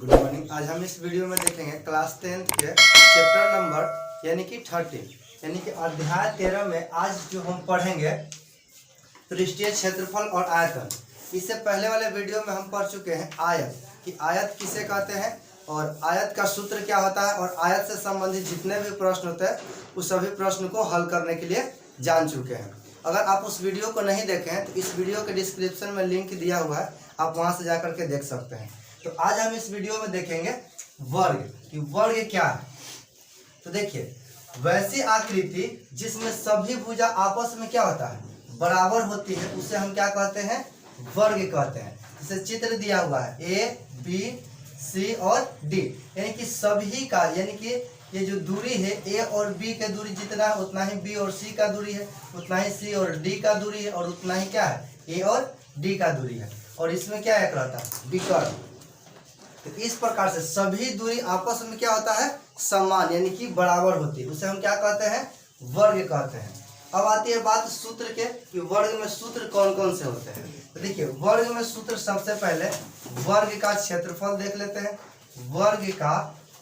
Good morning. आज हम इस वीडियो में देखेंगे क्लास 10 के चैप्टर नंबर यानी कि 13 यानी कि अध्याय 13 में आज जो हम पढ़ेंगे पृष्ठीय क्षेत्रफल और आयतन। इससे पहले वाले वीडियो में हम पढ़ चुके हैं आयत कि आयत किसे कहते हैं और आयत का सूत्र क्या होता है और आयत से संबंधित जितने भी प्रश्न होते हैं उस सभी प्रश्न को हल करने के लिए जान चुके हैं। अगर आप उस वीडियो को नहीं देखे हैं तो इस वीडियो के डिस्क्रिप्शन में लिंक दिया हुआ है, आप वहां से जाकर के देख सकते हैं। तो आज हम इस वीडियो में देखेंगे वर्ग कि वर्ग क्या है। तो देखिए, वैसी आकृति जिसमें सभी भुजा आपस में क्या होता है बराबर होती है उसे हम क्या कहते हैं, वर्ग कहते हैं। जैसे चित्र दिया हुआ है ए बी सी और डी, यानी कि सभी का, यानी कि ये जो दूरी है ए और बी के दूरी जितना है उतना ही बी और सी का दूरी है, उतना ही सी और डी का दूरी है और उतना ही क्या है ए और डी का दूरी है। और इसमें क्या एक रहता है विकर्ण। तो इस प्रकार से सभी दूरी आपस में क्या होता है समान, यानी कि बराबर होती है, उसे हम क्या कहते हैं वर्ग कहते हैं। अब आती है बात सूत्र के कि वर्ग में सूत्र कौन कौन से होते हैं। तो देखिए, वर्ग में सूत्र सबसे पहले वर्ग का क्षेत्रफल देख लेते हैं। वर्ग का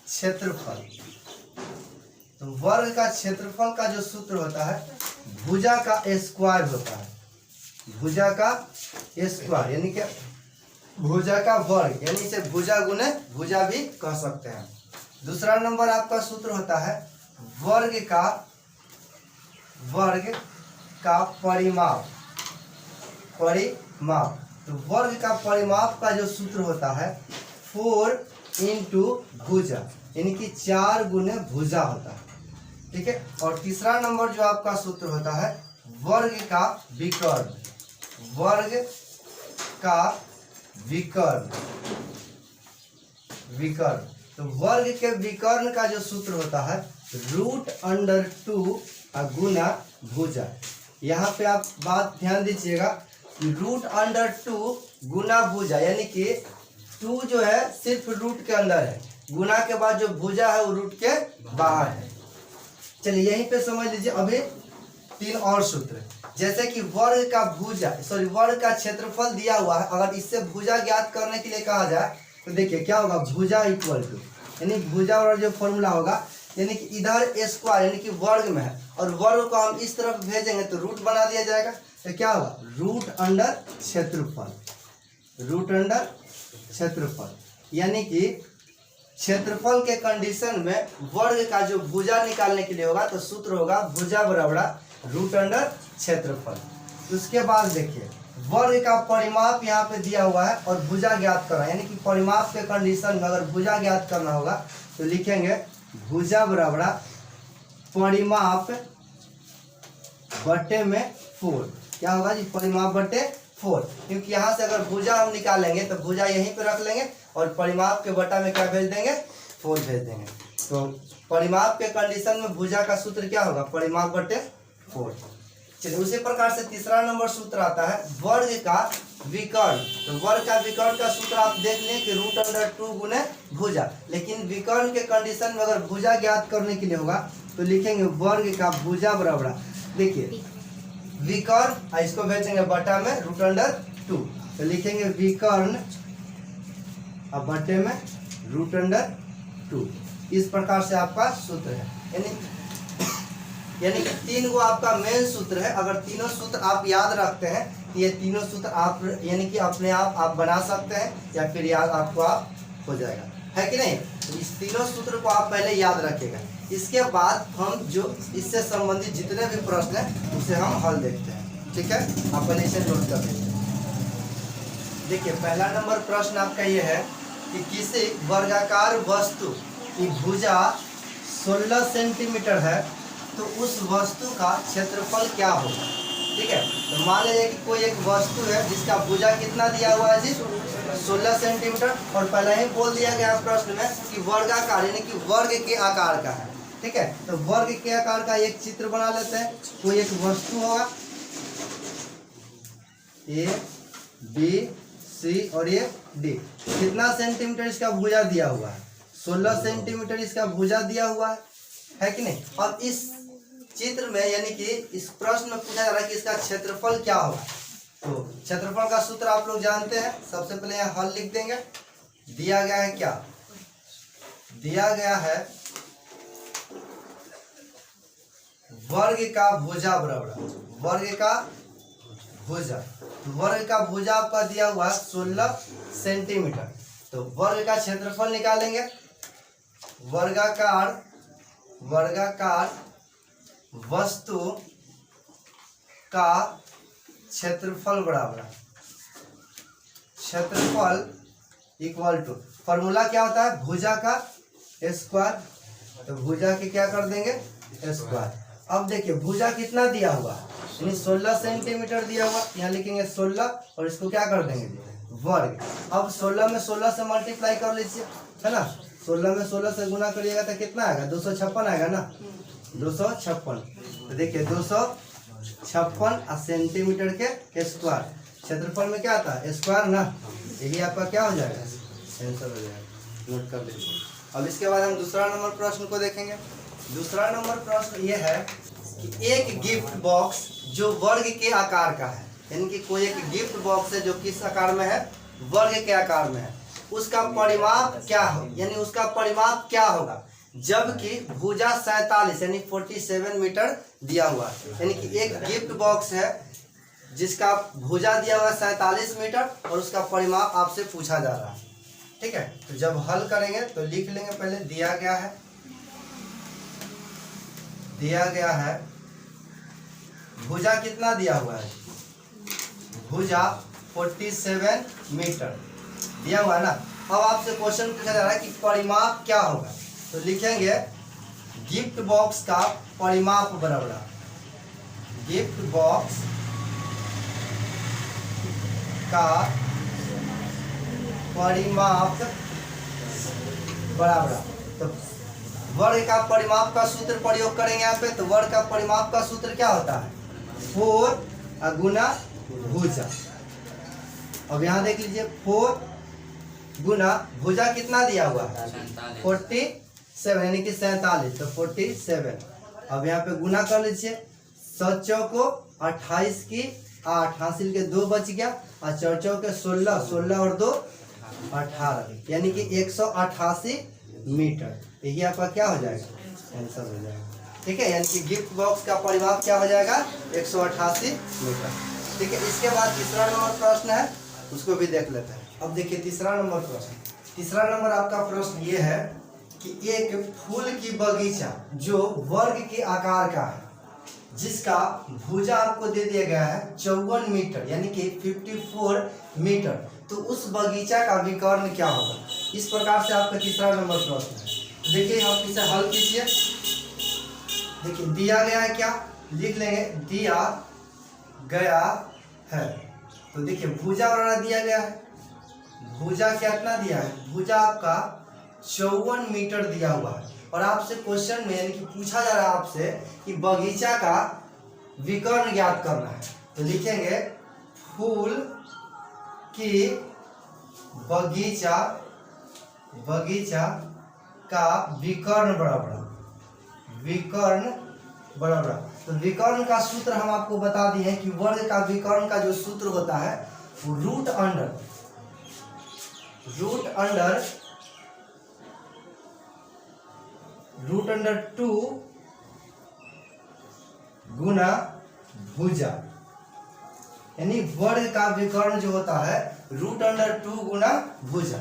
क्षेत्रफल, तो वर्ग का क्षेत्रफल का जो सूत्र होता है भुजा का स्क्वायर होता है। भुजा का स्क्वायर यानी कि भुजा का वर्ग, यानी इसे भुजा गुने भुजा भी कह सकते हैं। दूसरा नंबर आपका सूत्र होता है वर्ग का परिमाप। तो वर्ग का परिमाप का जो सूत्र होता है 4 इंटू भुजा, यानी कि 4 गुने भुजा होता है। ठीक है। और तीसरा नंबर जो आपका सूत्र होता है वर्ग का विकर्ण। वर्ग का विकर्ण। तो वर्ग के विकर्ण का जो सूत्र होता है √2 गुना भुजा। यहाँ पे आप बात ध्यान दीजिएगा, √2 गुना भुजा, यानी कि 2 जो है सिर्फ रूट के अंदर है, गुना के बाद जो भुजा है वो रूट के बाहर है। चलिए यहीं पे समझ लीजिए। अभी 3 और सूत्र, जैसे कि वर्ग का क्षेत्रफल दिया हुआ है, अगर इससे भुजा ज्ञात करने के लिए कहा जाए तो देखिए क्या होगा, भुजा इक्वल टू, यानी भुजा और जो फॉर्मूला होगा, यानी कि इधर स्क्वायर यानी कि वर्ग में है और वर्ग को हम इस तरफ भेजेंगे तो रूट बना दिया जाएगा, तो क्या होगा √अंडर क्षेत्रफल। यानी कि क्षेत्रफल के कंडीशन में वर्ग का जो भुजा निकालने के लिए होगा तो सूत्र होगा भुजा बराबर √अंडर क्षेत्रफल। उसके बाद देखिए वर्ग का परिमाप यहाँ पे दिया हुआ है और भुजा ज्ञात करना, यानी कि परिमाप के कंडीशन में अगर भुजा ज्ञात करना होगा तो लिखेंगे भुजा बराबर परिमाप बटे में 4। क्या होगा जी, परिमाप बटे 4, क्योंकि यहाँ से अगर भुजा हम निकालेंगे तो भुजा यहीं पे रख लेंगे और परिमाप के बटा में क्या भेज देंगे 4 भेज देंगे। तो परिमाप के कंडीशन में भुजा का सूत्र क्या होगा परिमाप बटे 4। चलिए उसी प्रकार से तीसरा नंबर सूत्र आता है वर्ग का विकर्ण। तो वर्ग का विकर्ण का सूत्र आप देख लें कि √2 गुने भुजा, लेकिन विकर्ण के कंडीशन में अगर भुजा ज्ञात करने के लिए होगा तो लिखेंगे वर्ग का भुजा बराबर, देखिए विकर्ण, इसको भेजेंगे बटा में √2, तो लिखेंगे विकर्ण अब बटे में √2। इस प्रकार से आपका सूत्र है, यानी कि 3 गो आपका मेन सूत्र है। अगर तीनों सूत्र आप याद रखते हैं तो ये तीनों सूत्र आप यानी कि अपने आप बना सकते हैं या फिर याद आपको हो जाएगा, है कि नहीं। तो इस तीनों सूत्र को आप पहले याद रखिएगा। इसके बाद हम जो इससे संबंधित जितने भी प्रश्न हैं उसे हम हल देखते हैं। ठीक है, आप पहले इसे नोट कर लीजिए। देखिए पहला नंबर प्रश्न आपका ये है कि किसी वर्गाकार वस्तु की भुजा 16 सेंटीमीटर है तो उस वस्तु का क्षेत्रफल क्या होगा। ठीक है, तो मान लीजिए कि कोई एक वस्तु है जिसका भुजा कितना दिया हुआ है जी 16 सेंटीमीटर, और पहले ही बोल दिया गया प्रश्न में कि वर्गाकार यानी कि वर्ग के आकार का है। ठीक है, तो वर्ग के आकार का एक चित्र बना लेते हैं। कोई एक वस्तु होगा ए बी सी और ये डी, कितना सेंटीमीटर इसका भुजा दिया हुआ है 16 सेंटीमीटर इसका भुजा दिया हुआ है कि नहीं। और इस चित्र में यानी कि इस प्रश्न में पूछा जा रहा है कि इसका क्षेत्रफल क्या होगा। तो क्षेत्रफल का सूत्र आप लोग जानते हैं, सबसे पहले यहाँ हल लिख देंगे। दिया गया है क्या दिया गया है वर्ग का भुजा बराबर, वर्ग का भुजा, तो वर्ग का भुजा आपका दिया हुआ है 16 सेंटीमीटर। तो वर्ग का क्षेत्रफल निकालेंगे, वर्गाकार वस्तु का क्षेत्रफल बराबर, क्षेत्रफल इक्वल टू, फॉर्मूला क्या होता है भुजा का स्क्वायर, तो भुजा के क्या कर देंगे स्क्वायर। अब देखिए भुजा कितना दिया हुआ यानी 16 सेंटीमीटर दिया हुआ, यहाँ लिखेंगे 16 और इसको क्या कर देंगे वर्ग। अब 16 में 16 से मल्टीप्लाई कर लीजिए, है ना, 16 में 16 से गुना करिएगा तो कितना आएगा 256 आएगा ना, 256। तो देखिए 256 सेंटीमीटर के स्क्वायर, क्षेत्रफल में क्या आता है स्क्वायर ना, यही आपका क्या हो जाएगा आंसर हो जाएगा, नोट कर लीजिए। अब इसके बाद हम दूसरा नंबर प्रश्न को देखेंगे। दूसरा नंबर प्रश्न ये है कि एक गिफ्ट बॉक्स जो वर्ग के आकार का है, यानी कि कोई एक गिफ्ट बॉक्स है जो किस आकार में है वर्ग के आकार में है, उसका परिमाप क्या हो, यानी उसका परिमाप क्या होगा जबकि भुजा 47 यानी 47 मीटर दिया हुआ है। यानी कि एक गिफ्ट बॉक्स है जिसका भुजा दिया हुआ है 47 मीटर और उसका परिमाप आपसे पूछा जा रहा है, ठीक है। तो जब हल करेंगे तो लिख लेंगे, पहले दिया गया है भुजा कितना दिया हुआ है, भुजा 47 मीटर दिया हुआ है ना। अब आपसे क्वेश्चन पूछा जा रहा है कि परिमाप क्या होगा, तो लिखेंगे गिफ्ट बॉक्स का परिमाप बराबर, गिफ्ट बॉक्स का परिमाप बराबर, तो वर्ग का परिमाप का सूत्र प्रयोग करेंगे यहाँ पे। तो वर्ग का परिमाप का सूत्र क्या होता है 4 गुना भुजा। अब यहाँ देख लीजिए 4 गुना भुजा कितना दिया हुआ है 47 यानी कि 47, तो 47। अब यहाँ पे गुना कर लीजिए, 7 चौको 28 की 8, हासिल के 2 बच गया और 4 चौके 16, 16 और 2 18, यानी कि 188 मीटर। यही आपका क्या हो जाएगा आंसर हो जाएगा, ठीक है। यानी कि गिफ्ट बॉक्स का परिमाप क्या हो जाएगा 188 मीटर, ठीक है। इसके बाद तीसरा नंबर प्रश्न है, उसको भी देख लेते हैं। अब देखिए तीसरा नंबर प्रश्न, तीसरा नंबर आपका प्रश्न ये है कि एक फूल की बगीचा जो वर्ग के आकार का है जिसका भुजा आपको दे दिया गया है 54 मीटर यानी कि 54 मीटर, तो उस बगीचा का विकर्ण क्या होगा। इस प्रकार से आपका तीसरा नंबर प्रश्न है। देखिए आप इसे हल कीजिए। देखिए दिया गया है, क्या लिख लेंगे दिया गया है, तो देखिए भुजा वाला दिया गया है, भुजा कितना दिया है, भुजा आपका 54 मीटर दिया हुआ है और आपसे क्वेश्चन में यानी कि पूछा जा रहा है आपसे कि बगीचा का विकर्ण ज्ञात करना है। तो लिखेंगे फूल की बगीचा का विकर्ण बराबर, तो विकर्ण का सूत्र हम आपको बता दिए कि वर्ग का विकर्ण का जो सूत्र होता है वो रूट अंडर 2 गुना भुजा, यानी वर्ग का विकर्ण जो होता है रूट अंडर 2 गुना भुजा।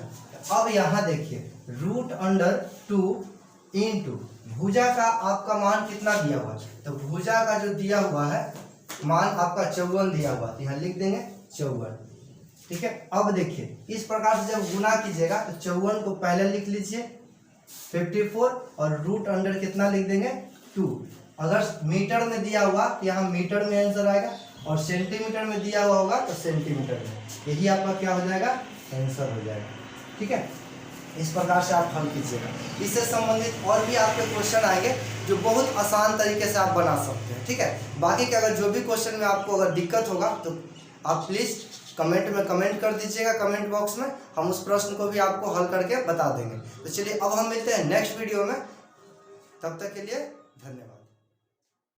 अब यहाँ देखिए रूट अंडर 2 इंटू भुजा का आपका मान कितना दिया हुआ है, तो भुजा का जो दिया हुआ है मान आपका 54 दिया हुआ, तो यहाँ लिख देंगे 54, ठीक है। अब देखिए इस प्रकार से जब गुना कीजिएगा तो 54 को पहले लिख लीजिए 54 और रूट अंडर कितना लिख देंगे 2। अगर मीटर में दिया हुआ तो यहाँ मीटर में आंसर आएगा और सेंटीमीटर में दिया हुआ होगा तो सेंटीमीटर में, यही आपका क्या हो जाएगा आंसर हो जाएगा, ठीक है। इस प्रकार से आप हल कीजिएगा। इससे संबंधित और भी आपके क्वेश्चन आएंगे जो बहुत आसान तरीके से आप बना सकते हैं, ठीक है। बाकी के अगर जो भी क्वेश्चन में आपको अगर दिक्कत होगा तो आप प्लीज़ कमेंट में कमेंट कर दीजिएगा, कमेंट बॉक्स में हम उस प्रश्न को भी आपको हल करके बता देंगे। तो चलिए अब हम मिलते हैं नेक्स्ट वीडियो में, तब तक के लिए